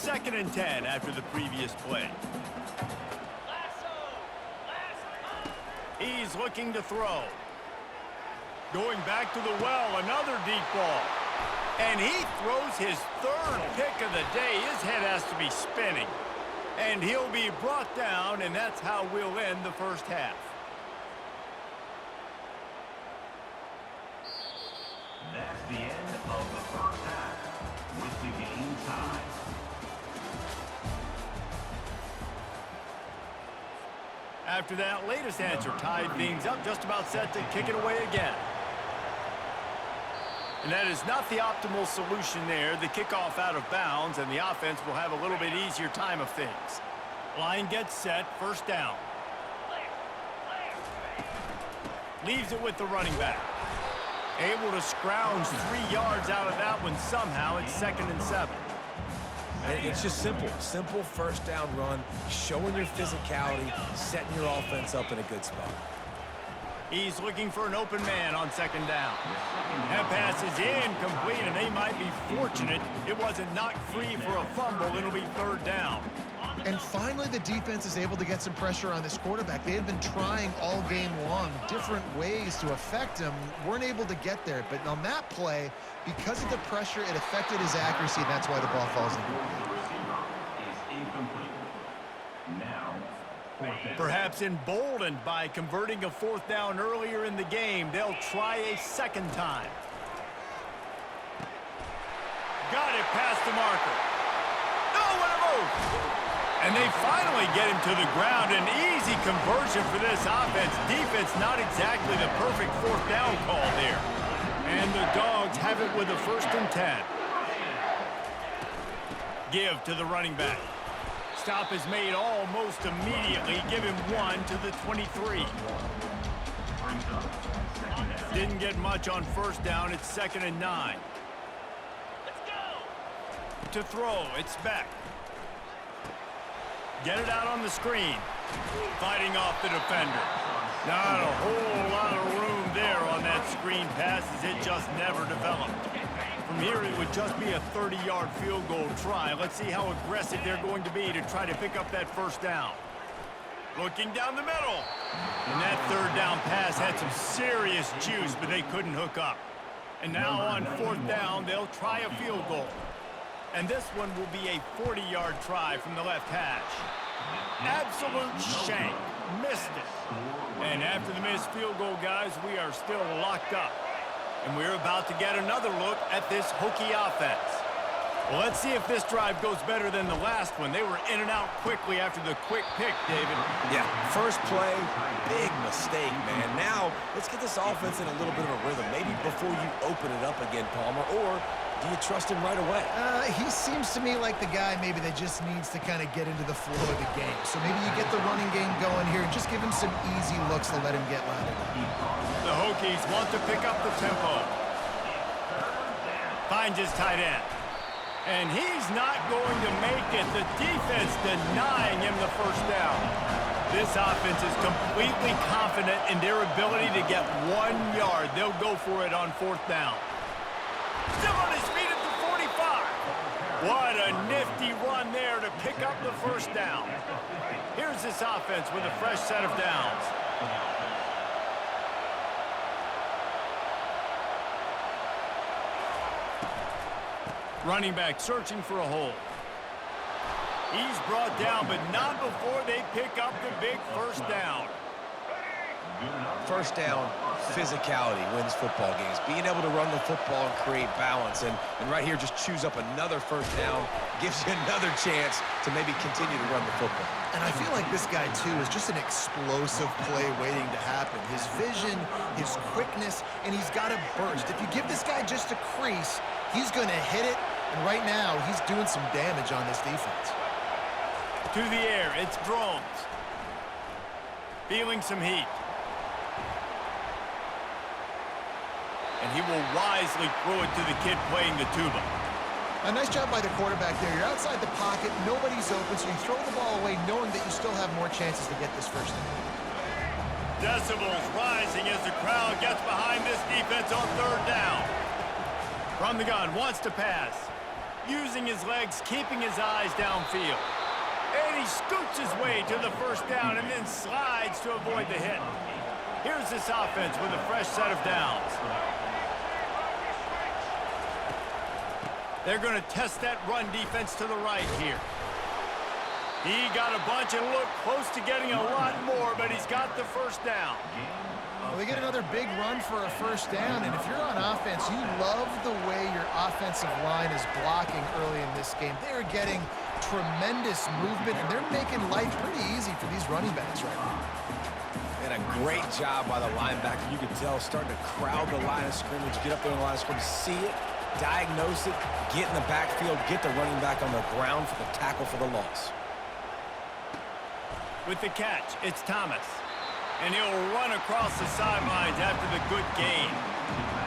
2nd and 10 after the previous play. He's looking to throw. Going back to the well, another deep ball. And he throws his 3rd pick of the day. His head has to be spinning. And he'll be brought down, and that's how we'll end the first half. That's the end of the first half, with the game tied. After that latest answer tied things up, just about set to kick it away again. And that is not the optimal solution there. The kickoff out of bounds, and the offense will have a little bit easier time of things. Line gets set, 1st down. Leaves it with the running back. Able to scrounge 3 yards out of that one somehow. It's 2nd and 7. It's just simple. Simple 1st down run, showing your physicality, setting your offense up in a good spot. He's looking for an open man on 2nd down. That pass is incomplete, and they might be fortunate it wasn't knocked free for a fumble. It'll be 3rd down. And finally, the defense is able to get some pressure on this quarterback. They had been trying all game long different ways to affect him. Weren't able to get there. But on that play, because of the pressure, it affected his accuracy, and that's why the ball falls in. Perhaps emboldened by converting a 4th down earlier in the game, they'll try a 2nd time. Got it past the marker. No, what a move! And they finally get him to the ground. An easy conversion for this offense. Defense not exactly the perfect 4th down call there. And the Dogs have it with a 1st and 10. Give to the running back. Stop is made almost immediately. Give him 1 to the 23. Didn't get much on 1st down. It's 2nd and 9. Let's go. To throw, it's Beck. Get it out on the screen. Fighting off the defender. Not a whole lot of room there on that screen pass, as it just never developed. From here, it would just be a 30-yard field goal try. Let's see how aggressive they're going to be to try to pick up that 1st down. Looking down the middle. And that 3rd down pass had some serious juice, but they couldn't hook up. And now on 4th down, they'll try a field goal. And this one will be a 40-yard try from the left hash. Absolute shank. Missed it. And after the missed field goal, guys, we are still locked up. And we're about to get another look at this Hokie offense. Well, let's see if this drive goes better than the last one. They were in and out quickly after the quick pick, David. Yeah, first play, big mistake, man. Now, let's get this offense in a little bit of a rhythm. Maybe before you open it up again, Palmer, or do you trust him right away? He seems to me like the guy maybe that just needs to kind of get into the flow of the game. So maybe you get the running game going here and just give him some easy looks to let him get lined up. The Hokies want to pick up the tempo. Finds his tight end. And he's not going to make it. The defense denying him the 1st down. This offense is completely confident in their ability to get 1 yard. They'll go for it on 4th down. Still on his feet at the 45. What a nifty run there to pick up the 1st down. Here's this offense with a fresh set of downs. Running back searching for a hole. He's brought down, but not before they pick up the big 1st down. 1st down, physicality wins football games. Being able to run the football and create balance. And right here, just choose up another 1st down, gives you another chance to maybe continue to run the football. And I feel like this guy, too, is just an explosive play waiting to happen. His vision, his quickness, and he's got a burst. If you give this guy just a crease, he's going to hit it. And right now, he's doing some damage on this defense. To the air, it's Drones. Feeling some heat. And he will wisely throw it to the kid playing the tuba. A nice job by the quarterback there. You're outside the pocket, nobody's open, so you throw the ball away knowing that you still have more chances to get this 1st down. Decibels rising as the crowd gets behind this defense on 3rd down. From the gun, wants to pass. using his legs, keeping his eyes downfield. And he scoots his way to the first down and then slides to avoid the hit. Here's this offense with a fresh set of downs. They're going to test that run defense to the right here. He got a bunch and looked close to getting a lot more, but he's got the first down. Well, they get another big run for a first down, and if you're on offense, you love the way your offensive line is blocking early in this game. They are getting tremendous movement, and they're making life pretty easy for these running backs right now. And a great job by the linebacker. You can tell starting to crowd the line of scrimmage, get up there in the line of scrimmage, see it, diagnose it, get in the backfield, get the running back on the ground for the tackle for the loss. With the catch, it's Thomas. And he'll run across the sidelines after the good gain.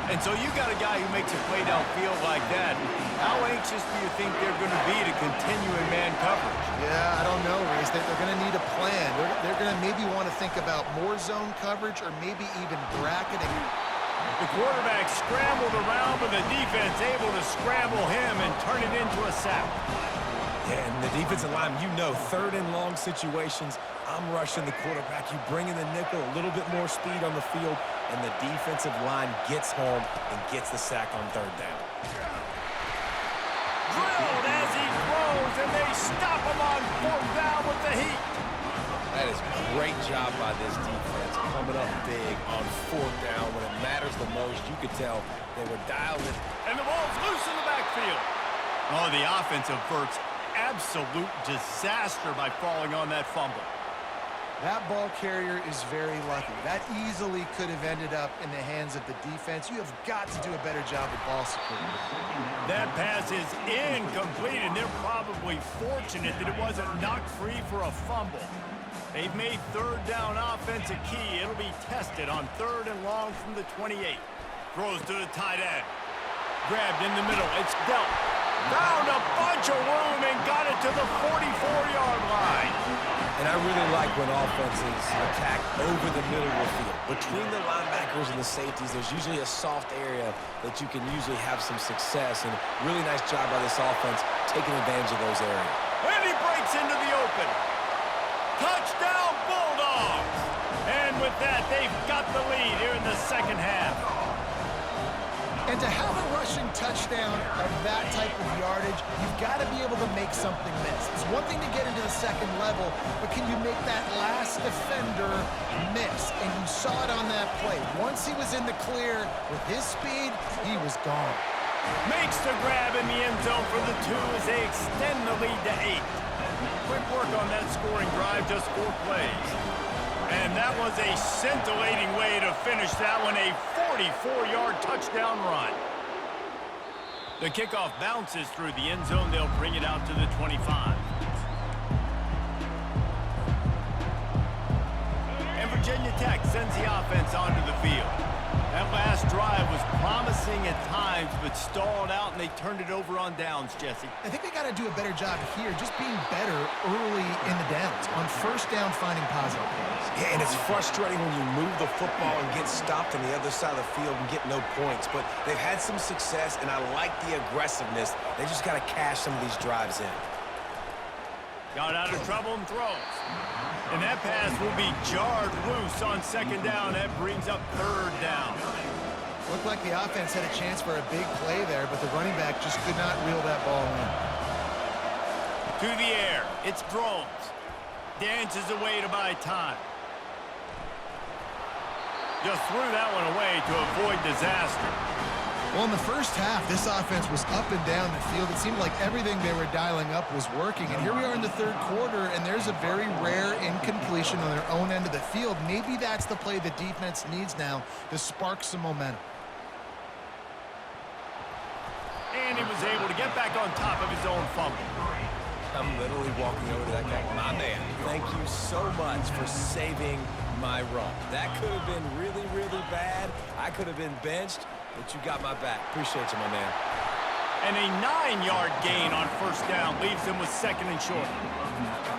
And so you got a guy who makes a play downfield like that. How anxious do you think they're going to be to continue in man coverage? Yeah, I don't know, Reese. They're going to need a plan. They're going to maybe want to think about more zone coverage or maybe even bracketing. The quarterback scrambled around, but the defense able to scramble him and turn it into a sack. Yeah, and the defensive line, you know, third and long situations, I'm rushing the quarterback. You bring in the nickel, a little bit more speed on the field, and the defensive line gets home and gets the sack on third down. Drilled as he throws, and they stop him on fourth down with the heat. That is a great job by this defense, coming up big on fourth down when it matters the most. You could tell they were dialed in. And the ball's loose in the backfield. Oh, the offense averts absolute disaster by falling on that fumble. That ball carrier is very lucky. That easily could have ended up in the hands of the defense. You have got to do a better job with ball security. That pass is incomplete, and they're probably fortunate that it wasn't knocked free for a fumble. They've made third down offense a key. It'll be tested on third and long from the 28. Throws to the tight end. Grabbed in the middle. It's dealt. Found a bunch of room and got it to the 44-yard line. And I really like when offenses attack over the middle of the field. Between the linebackers and the safeties, there's usually a soft area that you can usually have some success. And really nice job by this offense taking advantage of those areas. And he breaks into the open. Touchdown, Bulldogs! And with that, they've got the lead here in the second half. And to have a rushing touchdown of that type of yardage, you've got to be able to make something miss. It's one thing to get into the second level, but can you make that last defender miss? And you saw it on that play. Once he was in the clear with his speed, he was gone. Makes the grab in the end zone for the 2 as they extend the lead to 8. Quick work on that scoring drive, just 4 plays. And that was a scintillating way to finish that one, a 44-yard touchdown run. The kickoff bounces through the end zone. They'll bring it out to the 25. And Virginia Tech sends the offense onto the field. That last drive was promising at times, but stalled out, and they turned it over on downs, Jesse. I think they got to do a better job here, just being better early in the downs. On first down, finding positive plays. Yeah, and it's frustrating when you move the football and get stopped on the other side of the field and get no points. But they've had some success, and I like the aggressiveness. They just got to cash some of these drives in. Got out of trouble and throws. And that pass will be jarred loose on second down. That brings up third down. Looked like the offense had a chance for a big play there, but the running back just could not reel that ball in. To the air. It's Drones. Dances away to buy time. Just threw that one away to avoid disaster. Well, in the first half, this offense was up and down the field. It seemed like everything they were dialing up was working. And here we are in the third quarter, and there's a very rare incompletion on their own end of the field. Maybe that's the play the defense needs now to spark some momentum. And he was able to get back on top of his own fumble. I'm literally walking over to that guy. My man, thank you so much for saving my run. That could have been really, really bad. I could have been benched, but you got my back. Appreciate you, my man. And a 9-yard gain on first down leaves them with second and short.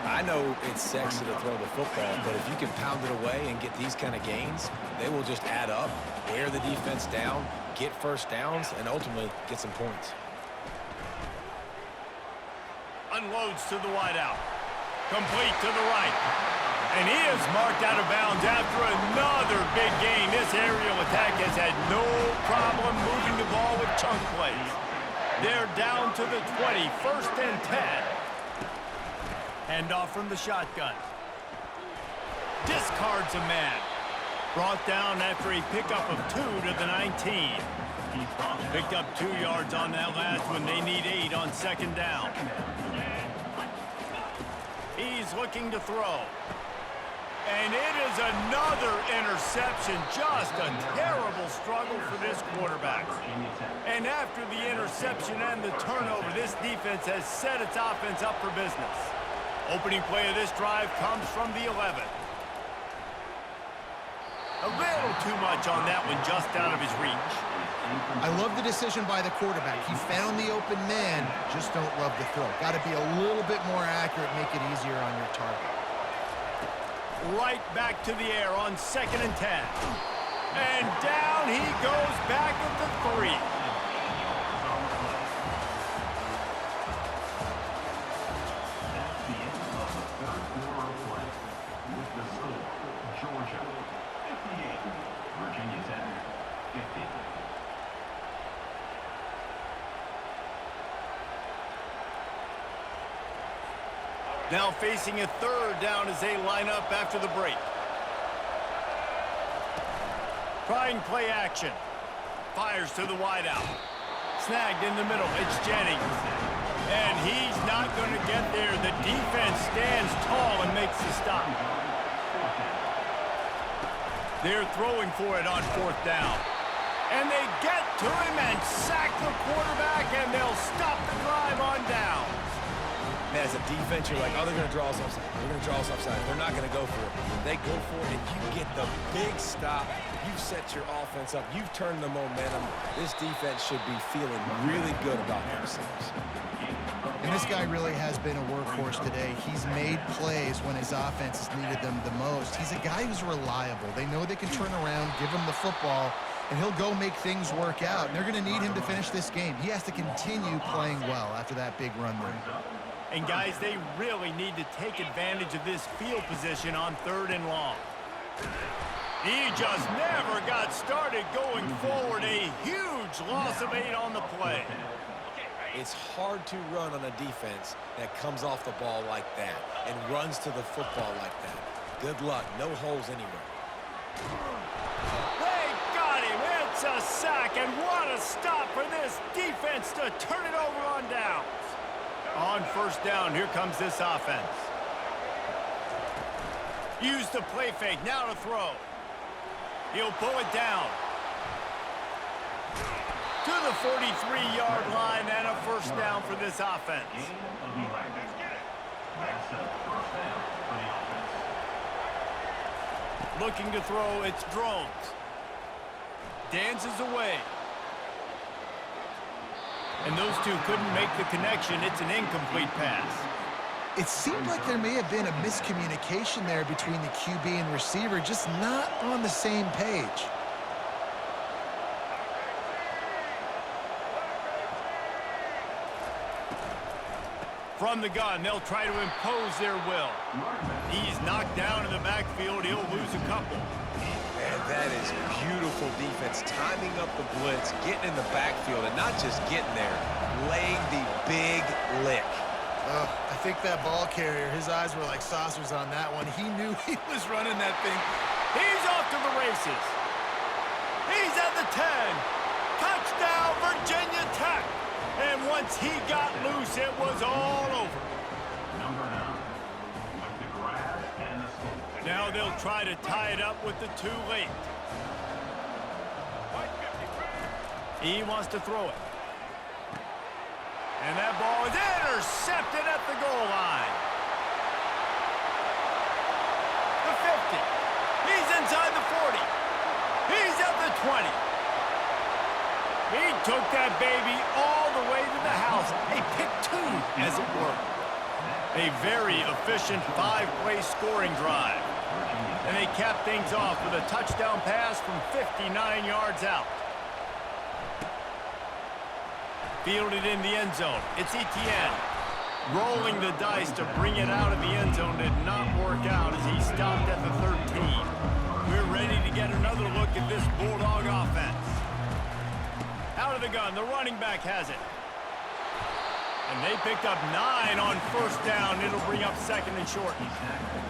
I know it's sexy to throw the football, but if you can pound it away and get these kind of gains, they will just add up, wear the defense down, get first downs, and ultimately get some points. unloads to the wideout. Complete to the right. And he is marked out of bounds after another big gain. This aerial attack has had no problem moving the ball with chunk plays. They're down to the 20, 1st and 10. Handoff from the shotgun. Discards a man. Brought down after a pickup of 2 to the 19. Picked up 2 yards on that last one. They need 8 on 2nd down. He's looking to throw. And it is another interception. Just a terrible struggle for this quarterback. And after the interception and the turnover, this defense has set its offense up for business. Opening play of this drive comes from the 11. A little too much on that one, just out of his reach. I love the decision by the quarterback. He found the open man, just don't love the throw. Got to be a little bit more accurate, make it easier on your target. Right back to the air on 2nd and 10. And down he goes back at the 3. That's the end of the 3rd quarter of play. With the score, Georgia 58, Virginia Tech 50. Now facing a 3rd down as they line up after the break. Trying play action. Fires to the wideout. Snagged in the middle. It's Jennings. And he's not going to get there. The defense stands tall and makes the stop. They're throwing for it on 4th down. And they get to him and sack the quarterback, and they'll stop the drive on down. Man, as a defense, you're like, oh, they're going to draw us offside. They're going to draw us offside. They're not going to go for it. They go for it, and you get the big stop. You've set your offense up. You've turned the momentum. This defense should be feeling really good about themselves. And this guy really has been a workhorse today. He's made plays when his offense has needed them the most. He's a guy who's reliable. They know they can turn around, give him the football, and he'll go make things work out. And they're going to need him to finish this game. He has to continue playing well after that big run there. And guys, they really need to take advantage of this field position on 3rd and long. He just never got started going forward. A huge loss of 8 on the play. It's hard to run on a defense that comes off the ball like that and runs to the football like that. Good luck. No holes anywhere. They got him. It's a sack, and what a stop for this defense to turn it over on downs. On 1st down, here comes this offense. Use the play fake, now to throw. He'll pull it down. To the 43-yard line and a 1st down for this offense. That's a 1st down for the offense. Looking to throw, it's Drones. Dances away. And those two couldn't make the connection. It's an incomplete pass. It seemed like there may have been a miscommunication there between the QB and receiver, just not on the same page. From the gun, they'll try to impose their will. He's knocked down in the backfield. He'll lose a couple. Man, that is beautiful defense. Timing up the blitz, getting in the backfield, and not just getting there, laying the big lick. I think that ball carrier, his eyes were like saucers on that one. He knew he was running that thing. He's off to the races. He's at the 10. Touchdown, Virginia Tech. And once he got loose, it was all over. Number 9, with the grab and the score. Now they'll try to tie it up with the 2 late. He wants to throw it. And that ball is intercepted at the goal line. The 50. He's inside the 40. He's at the 20. He took that baby all the way to the house. A pick 2, as it were. A very efficient 5-play scoring drive. And they cap things off with a touchdown pass from 59 yards out. Fielded in the end zone. It's Etienne. Rolling the dice to bring it out of the end zone did not work out as he stopped at the 13. We're ready to get another look at this Bulldog offense. Out of the gun, the running back has it. And they picked up 9 on first down. It'll bring up second and short.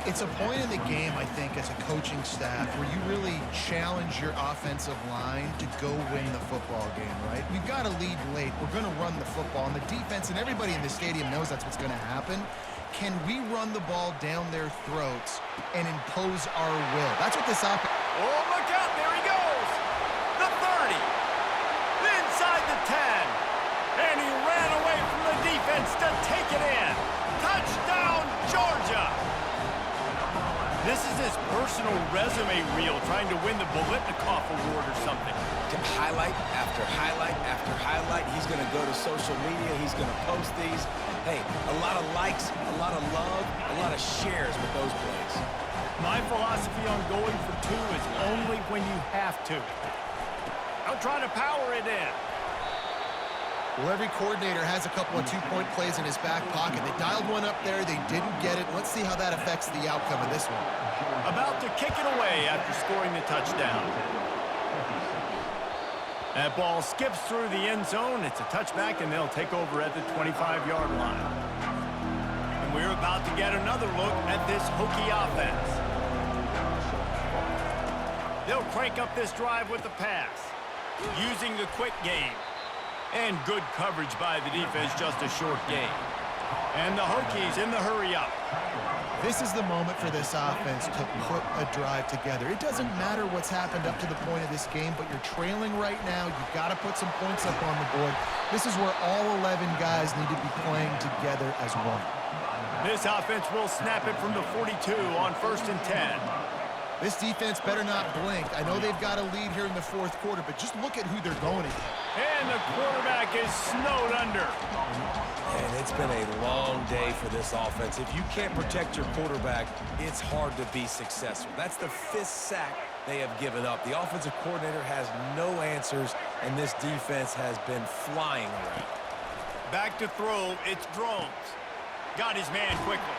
It's a point in the game, I think, as a coaching staff where you really challenge your offensive line to go win the football game, right? We've got to lead late. We're going to run the football. And the defense and everybody in the stadium knows that's what's going to happen. Can we run the ball down their throats and impose our will? That's what this offense... Oh, look out. There he goes. The 30. Inside the 10. And he ran away from the defense to take it in. Touchdown, Georgia. This is his personal resume reel, trying to win the Biletnikoff Award or something. Highlight after highlight after highlight. He's going to go to social media. He's going to post these. Hey, a lot of likes, a lot of love, a lot of shares with those plays. My philosophy on going for 2 is only when you have to. Don't try to power it in. Well, every coordinator has a couple of two-point plays in his back pocket. They dialed one up there. They didn't get it. Let's see how that affects the outcome of this one. About to kick it away after scoring the touchdown. That ball skips through the end zone. It's a touchback, and they'll take over at the 25-yard line. And we're about to get another look at this Hokie offense. They'll crank up this drive with the pass, using the quick game. And good coverage by the defense, just a short gain. And the Hokies in the hurry-up. This is the moment for this offense to put a drive together. It doesn't matter what's happened up to the point of this game, but you're trailing right now. You've got to put some points up on the board. This is where all 11 guys need to be playing together as one. This offense will snap it from the 42 on 1st and 10. This defense better not blink. I know they've got a lead here in the fourth quarter, but just look at who they're going to. And the quarterback is snowed under. And it's been a long day for this offense. If you can't protect your quarterback, it's hard to be successful. That's the 5th sack they have given up. The offensive coordinator has no answers, and this defense has been flying around. Back to throw, it's Drones. Got his man quickly.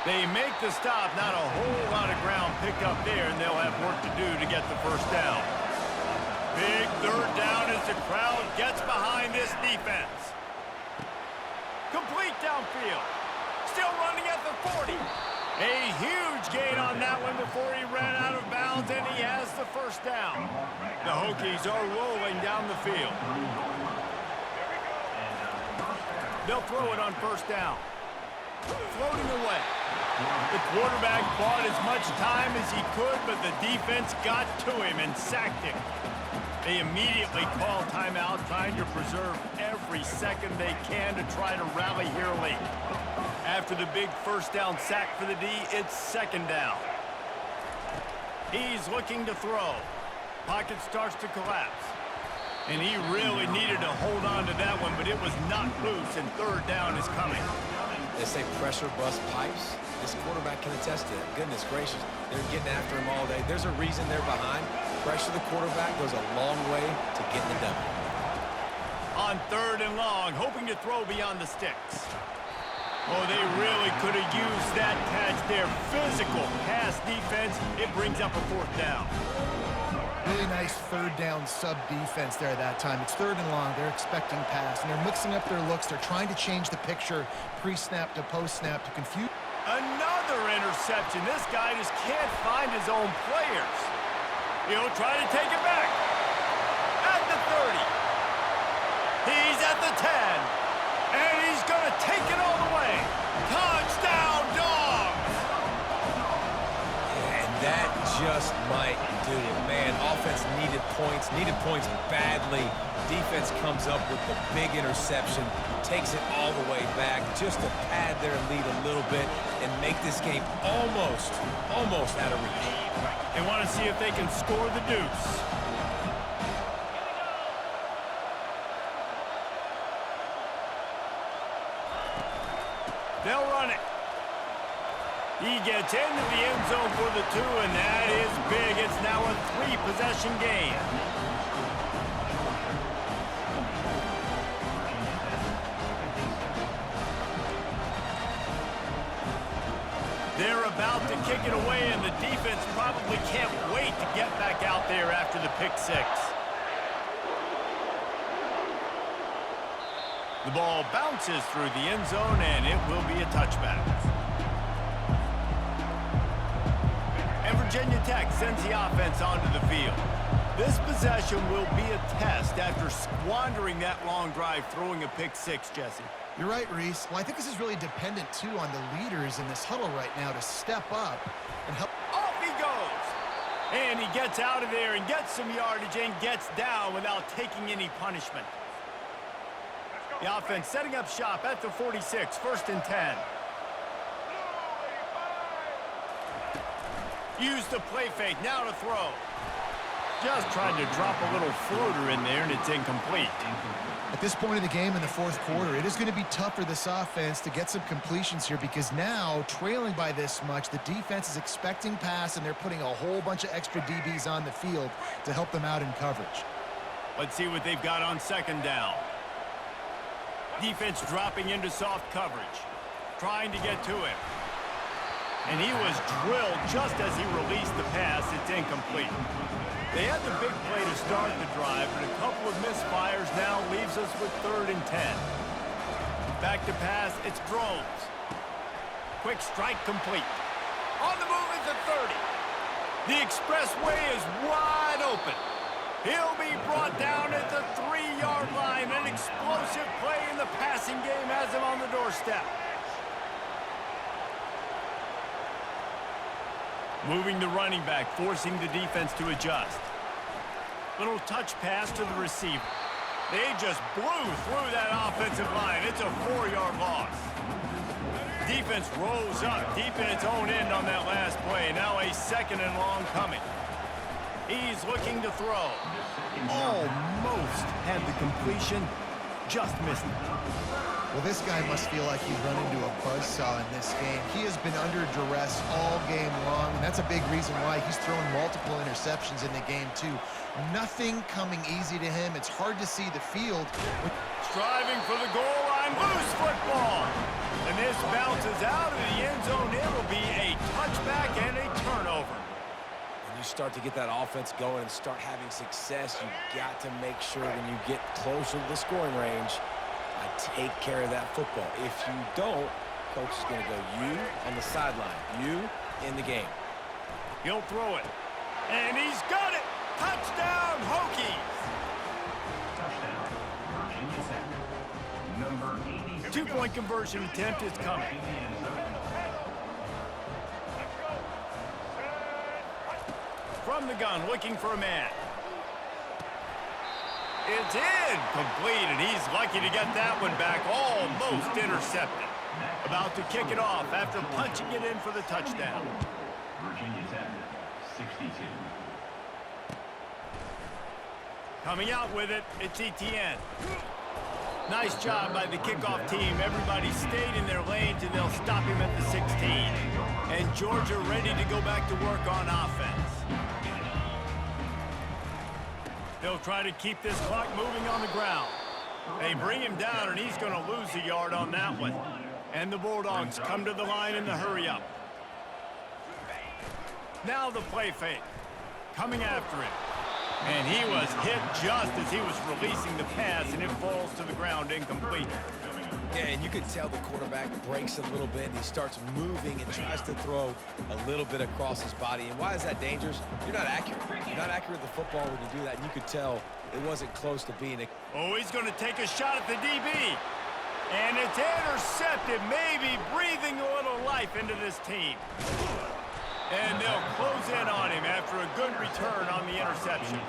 They make the stop, not a whole lot of ground picked up there, and they'll have work to do to get the first down. Big 3rd down as the crowd gets behind this defense. Complete downfield. Still running at the 40. A huge gain on that one before he ran out of bounds, and he has the first down. The Hokies are rolling down the field. They'll throw it on first down. Floating away. The quarterback bought as much time as he could, but the defense got to him and sacked him. They immediately call timeout, trying to preserve every second they can to try to rally here late. After the big first down sack for the D, it's 2nd down. He's looking to throw. Pocket starts to collapse. And he really needed to hold on to that one, but it was not loose, and 3rd down is coming. They say pressure bust pipes. This quarterback can attest to that. Goodness gracious, they're getting after him all day. There's a reason they're behind. Pressure the quarterback goes a long way to getting the W. On 3rd and long, hoping to throw beyond the sticks. Oh, they really could have used that catch there. Physical pass defense. It brings up a 4th down. Really nice 3rd down sub-defense there at that time. It's 3rd and long. They're expecting pass, and they're mixing up their looks. They're trying to change the picture pre-snap to post-snap to confuse. Another interception. This guy just can't find his own players. He'll try to take it back. At the 30. He's at the 10. And he's going to take it all the way. Touchdown, Dogs! And that just might do it, man. Offense needed points badly. Defense comes up with the big interception, takes it all the way back just to pad their lead a little bit and make this game almost out of reach. They want to see if they can score the deuce. They'll run it. He gets into the end zone for the 2, and that is big. It's now a 3-possession game. They're about to kick it away, and the defense probably can't wait to get back out there after the pick six. The ball bounces through the end zone, and it will be a touchback. And Virginia Tech sends the offense onto the field. This possession will be a test after squandering that long drive, throwing a pick six, Jesse. You're right, Reese. Well, I think this is really dependent, too, on the leaders in this huddle right now to step up and help. Off he goes! And he gets out of there and gets some yardage and gets down without taking any punishment. The offense setting up shop at the 46, 1st and 10. Use the play fake, now to throw. Just trying to drop a little floater in there, and it's incomplete. At this point of the game in the fourth quarter, it is going to be tough for this offense to get some completions here because now, trailing by this much, the defense is expecting pass, and they're putting a whole bunch of extra DBs on the field to help them out in coverage. Let's see what they've got on 2nd down. Defense dropping into soft coverage, trying to get to him. And he was drilled just as he released the pass. It's incomplete. They had the big play to start the drive, but a couple of misfires now leaves us with 3rd and 10. Back to pass, it's Drones. Quick strike complete. On the move is the 30. The expressway is wide open. He'll be brought down at the 3-yard line. An explosive play in the passing game has him on the doorstep. Moving the running back, forcing the defense to adjust. Little touch pass to the receiver. They just blew through that offensive line. It's a 4-yard loss. Defense rolls up deep in its own end on that last play. Now a 2nd and long coming. He's looking to throw. Almost had the completion, just missed it. Well, this guy must feel like he's run into a buzzsaw in this game. He has been under duress all game long, and that's a big reason why he's thrown multiple interceptions in the game, too. Nothing coming easy to him. It's hard to see the field. Striving for the goal line, loose football. And this bounces out of the end zone. It will be a touchback and a turnover. When you start to get that offense going and start having success, you got to make sure when you get closer to the scoring range, take care of that football. If you don't, coach is going to go you on the sideline, you in the game. He'll throw it. And he's got it. Touchdown, Hokies. Touchdown, Virginia Tech. Number 86. 2-point conversion attempt is coming. From the gun, looking for a man. It's incomplete, and he's lucky to get that one back, almost intercepted. About to kick it off after punching it in for the touchdown. Virginia Tech, 62. Coming out with it, it's Etienne. Nice job by the kickoff team. Everybody stayed in their lanes, and they'll stop him at the 16. And Georgia ready to go back to work on offense. They'll try to keep this clock moving on the ground. They bring him down, and he's going to lose a yard on that one. And the Bulldogs come to the line in the hurry-up. Now the play fake. Coming after him. And he was hit just as he was releasing the pass, and it falls to the ground incomplete. Yeah, and you can tell the quarterback breaks a little bit, and he starts moving and tries to throw a little bit across his body. And why is that dangerous? You're not accurate. You're not accurate with the football when you do that, and you could tell it wasn't close to being a... Oh, he's going to take a shot at the DB. And it's intercepted, maybe breathing a little life into this team. And they'll close in on him after a good return on the interception.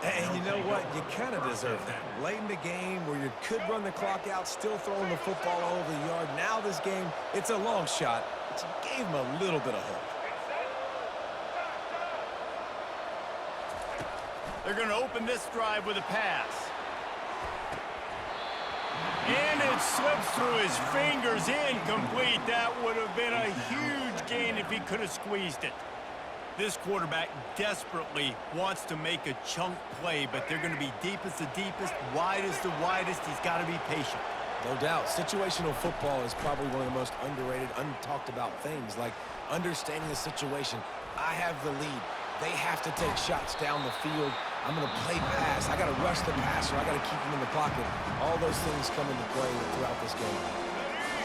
And you know what? You kind of deserve that. Late in the game where you could run the clock out, still throwing the football all over the yard. Now this game, it's a long shot. It gave him a little bit of hope. They're going to open this drive with a pass. And it slips through his fingers, incomplete. That would have been a huge gain if he could have squeezed it. This quarterback desperately wants to make a chunk play, but they're going to be deepest the deepest, widest the widest. He's got to be patient. No doubt. Situational football is probably one of the most underrated, untalked about things, like understanding the situation. I have the lead. They have to take shots down the field. I'm going to play pass. I got to rush the passer. I got to keep him in the pocket. All those things come into play throughout this game.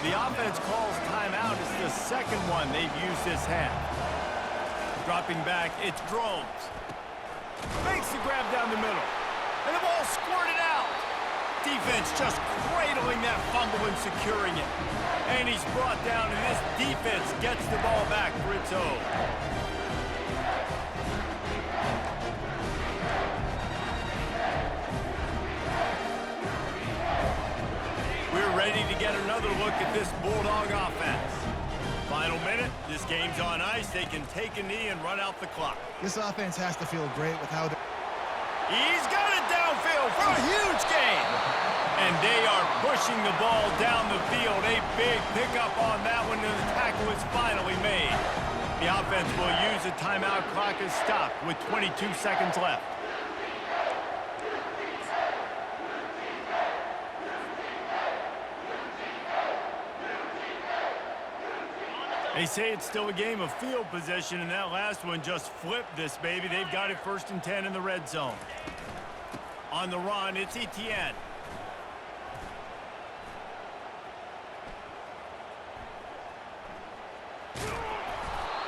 The offense calls timeout. It's the second one they've used this half. Dropping back, it's Drones. Makes the grab down the middle. And the ball squirted out. Defense just cradling that fumble and securing it. And he's brought down, and this defense gets the ball back for its own. We're ready to get another look at this Bulldog offense. Final minute, this game's on ice. They can take a knee and run out the clock. This offense has to feel great with how they're... He's got it downfield for a huge gain. And they are pushing the ball down the field. A big pickup on that one, and the tackle is finally made. The offense will use a timeout. Clock is stopped with 22 seconds left. They say it's still a game of field position, and that last one just flipped this baby. They've got it 1st and 10 in the red zone. On the run, it's Etienne.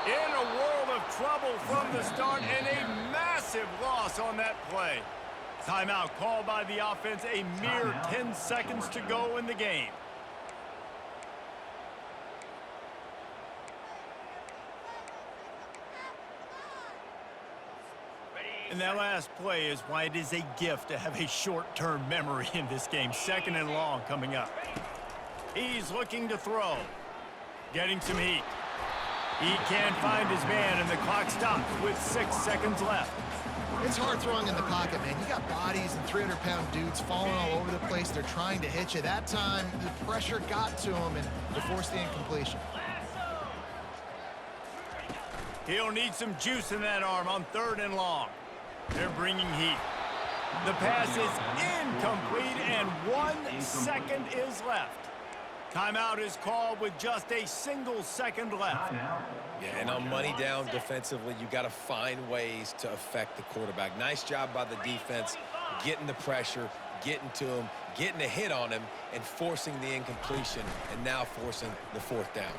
In a world of trouble from the start, and a massive loss on that play. Timeout called by the offense, a mere 10 seconds to go in the game. And that last play is why it is a gift to have a short-term memory in this game. 2nd and long coming up. He's looking to throw. Getting some heat. He can't find his man, and the clock stops with 6 seconds left. It's hard throwing in the pocket, man. You got bodies and 300-pound dudes falling all over the place. They're trying to hit you. That time, the pressure got to him, and they forced the incompletion. He'll need some juice in that arm on 3rd and long. They're bringing heat. The pass is incomplete, and 1 second is left. Timeout is called with just a single second left. Yeah, and on money down defensively, you got to find ways to affect the quarterback. Nice job by the defense, getting the pressure, getting to him, getting a hit on him, and forcing the incompletion, and now forcing the 4th down.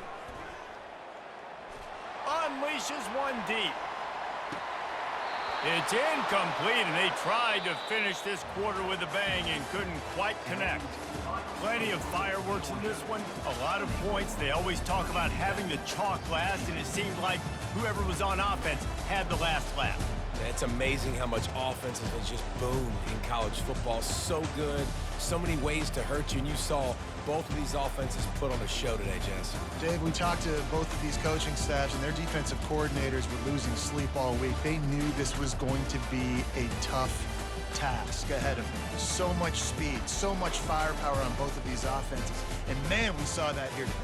Unleashes one deep. It's incomplete, and they tried to finish this quarter with a bang and couldn't quite connect. Plenty of fireworks in this one, a lot of points. They always talk about having the chalk last, and it seemed like whoever was on offense had the last laugh. It's amazing how much offense has just boomed in college football. So good, so many ways to hurt you, and you saw both of these offenses put on a show today, Jess. Dave, we talked to both of these coaching staffs, and their defensive coordinators were losing sleep all week. They knew this was going to be a tough task ahead of them. So much speed, so much firepower on both of these offenses. And, man, we saw that here today.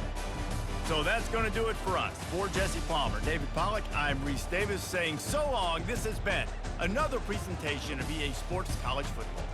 So that's going to do it for us. For Jesse Palmer, David Pollack, I'm Reese Davis saying so long. This has been another presentation of EA Sports College Football.